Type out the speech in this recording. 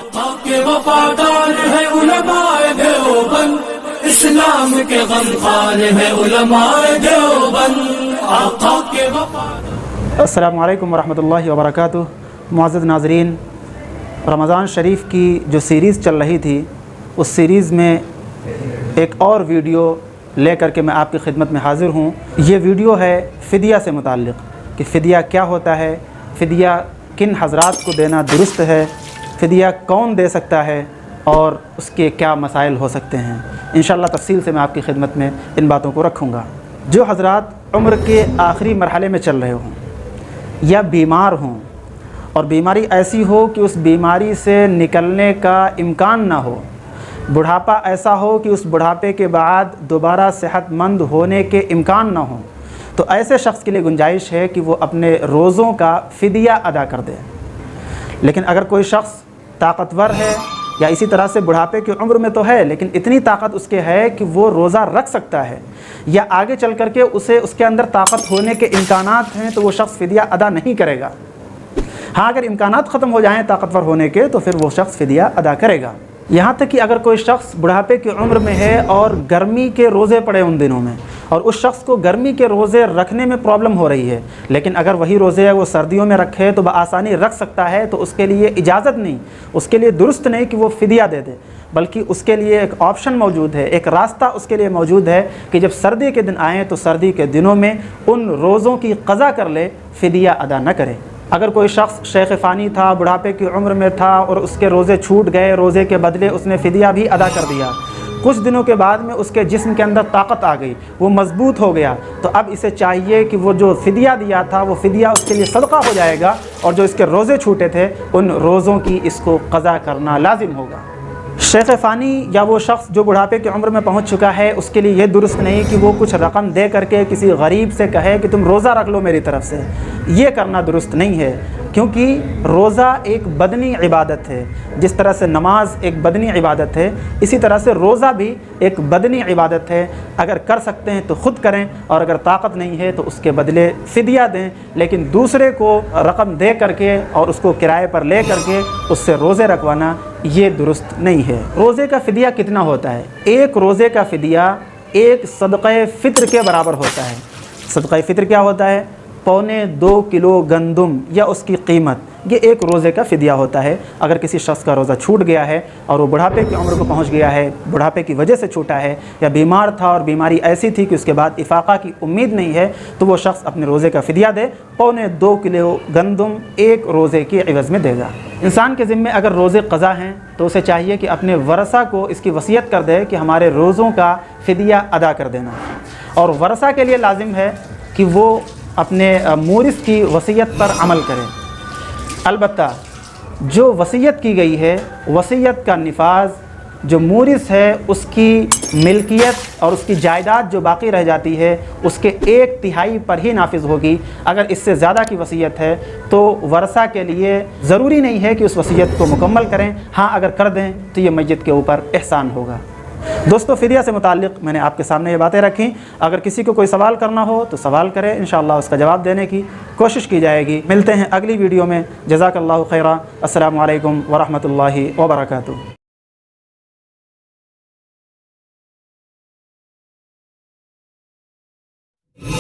آقا کے وفادار ہے علماء دیوبند, اسلام کے غمخوار ہے علماء دیوبند, آقا کے وفادار. السلام علیکم ورحمۃ اللہ وبرکاتہ. معزز ناظرین, رمضان شریف کی جو سیریز چل رہی تھی اس سیریز میں ایک اور ویڈیو لے کر کے میں آپ کی خدمت میں حاضر ہوں. یہ ویڈیو ہے فدیہ سے متعلق کہ فدیہ کیا ہوتا ہے, فدیہ کن حضرات کو دینا درست ہے, فدیہ کون دے سکتا ہے اور اس کے کیا مسائل ہو سکتے ہیں. انشاءاللہ تفصیل سے میں آپ کی خدمت میں ان باتوں کو رکھوں گا. جو حضرات عمر کے آخری مرحلے میں چل رہے ہوں یا بیمار ہوں اور بیماری ایسی ہو کہ اس بیماری سے نکلنے کا امکان نہ ہو, بڑھاپا ایسا ہو کہ اس بڑھاپے کے بعد دوبارہ صحت مند ہونے کے امکان نہ ہوں, تو ایسے شخص کے لیے گنجائش ہے کہ وہ اپنے روزوں کا فدیہ ادا کر دے. لیکن اگر کوئی شخص طاقتور ہے یا اسی طرح سے بڑھاپے کی عمر میں تو ہے لیکن اتنی طاقت اس کے ہے کہ وہ روزہ رکھ سکتا ہے یا آگے چل کر کے اس کے اندر طاقت ہونے کے امکانات ہیں, تو وہ شخص فدیہ ادا نہیں کرے گا. ہاں, اگر امکانات ختم ہو جائیں طاقتور ہونے کے تو پھر وہ شخص فدیہ ادا کرے گا. یہاں تک کہ اگر کوئی شخص بڑھاپے کی عمر میں ہے اور گرمی کے روزے پڑے ان دنوں میں, اور اس شخص کو گرمی کے روزے رکھنے میں پرابلم ہو رہی ہے, لیکن اگر وہی روزے وہ سردیوں میں رکھے تو بآسانی رکھ سکتا ہے, تو اس کے لیے اجازت نہیں, اس کے لیے درست نہیں کہ وہ فدیہ دے دے, بلکہ اس کے لیے ایک آپشن موجود ہے, ایک راستہ اس کے لیے موجود ہے کہ جب سردی کے دن آئیں تو سردی کے دنوں میں ان روزوں کی قضا کر لے, فدیہ ادا نہ کرے. اگر کوئی شخص شیخ فانی تھا, بڑھاپے کی عمر میں تھا اور اس کے روزے چھوٹ گئے, روزے کے بدلے اس نے فدیہ بھی ادا کر دیا, کچھ دنوں کے بعد میں اس کے جسم کے اندر طاقت آ گئی, وہ مضبوط ہو گیا, تو اب اسے چاہیے کہ وہ جو فدیہ دیا تھا وہ فدیہ اس کے لیے صدقہ ہو جائے گا, اور جو اس کے روزے چھوٹے تھے ان روزوں کی اس کو قضا کرنا لازم ہوگا. شیخ فانی یا وہ شخص جو بڑھاپے کی عمر میں پہنچ چکا ہے اس کے لیے یہ درست نہیں کہ وہ کچھ رقم دے کر کے کسی غریب سے کہے کہ تم روزہ رکھ لو میری طرف سے. یہ کرنا درست نہیں ہے, کیونکہ روزہ ایک بدنی عبادت ہے. جس طرح سے نماز ایک بدنی عبادت ہے, اسی طرح سے روزہ بھی ایک بدنی عبادت ہے. اگر کر سکتے ہیں تو خود کریں, اور اگر طاقت نہیں ہے تو اس کے بدلے فدیہ دیں, لیکن دوسرے کو رقم دے کر کے اور اس کو کرائے پر لے کر کے اس سے روزے رکھوانا یہ درست نہیں ہے. روزے کا فدیہ کتنا ہوتا ہے؟ ایک روزے کا فدیہ ایک صدقہ فطر کے برابر ہوتا ہے. صدقہ فطر کیا ہوتا ہے؟ 2.25 کلو گندم یا اس کی قیمت, یہ ایک روزے کا فدیہ ہوتا ہے. اگر کسی شخص کا روزہ چھوٹ گیا ہے اور وہ بڑھاپے کی عمر کو پہنچ گیا ہے, بڑھاپے کی وجہ سے چھوٹا ہے, یا بیمار تھا اور بیماری ایسی تھی کہ اس کے بعد افاقہ کی امید نہیں ہے, تو وہ شخص اپنے روزے کا فدیہ دے, 2.25 کلو گندم ایک روزے کے عوض میں دے گا. انسان کے ذمے اگر روزے قضا ہیں تو اسے چاہیے کہ اپنے ورثہ کو اس کی وصیت کر دے کہ ہمارے روزوں کا فدیہ ادا کر دینا, اور ورثہ کے لیے لازم ہے کہ وہ اپنے مورث کی وصیت پر عمل کرے. البتہ جو وصیت کی گئی ہے, وصیت کا نفاذ جو مورث ہے اس کی ملکیت اور اس کی جائیداد جو باقی رہ جاتی ہے اس کے 1/3 پر ہی نافذ ہوگی. اگر اس سے زیادہ کی وصیت ہے تو ورثہ کے لیے ضروری نہیں ہے کہ اس وصیت کو مکمل کریں. ہاں, اگر کر دیں تو یہ میت کے اوپر احسان ہوگا. دوستو, فدیہ سے متعلق میں نے آپ کے سامنے یہ باتیں رکھیں. اگر کسی کو کوئی سوال کرنا ہو تو سوال کرے, انشاءاللہ اس کا جواب دینے کی کوشش کی جائے گی. ملتے ہیں اگلی ویڈیو میں. جزاک اللہ خیرہ. السلام علیکم ورحمۃ اللہ وبرکاتہ.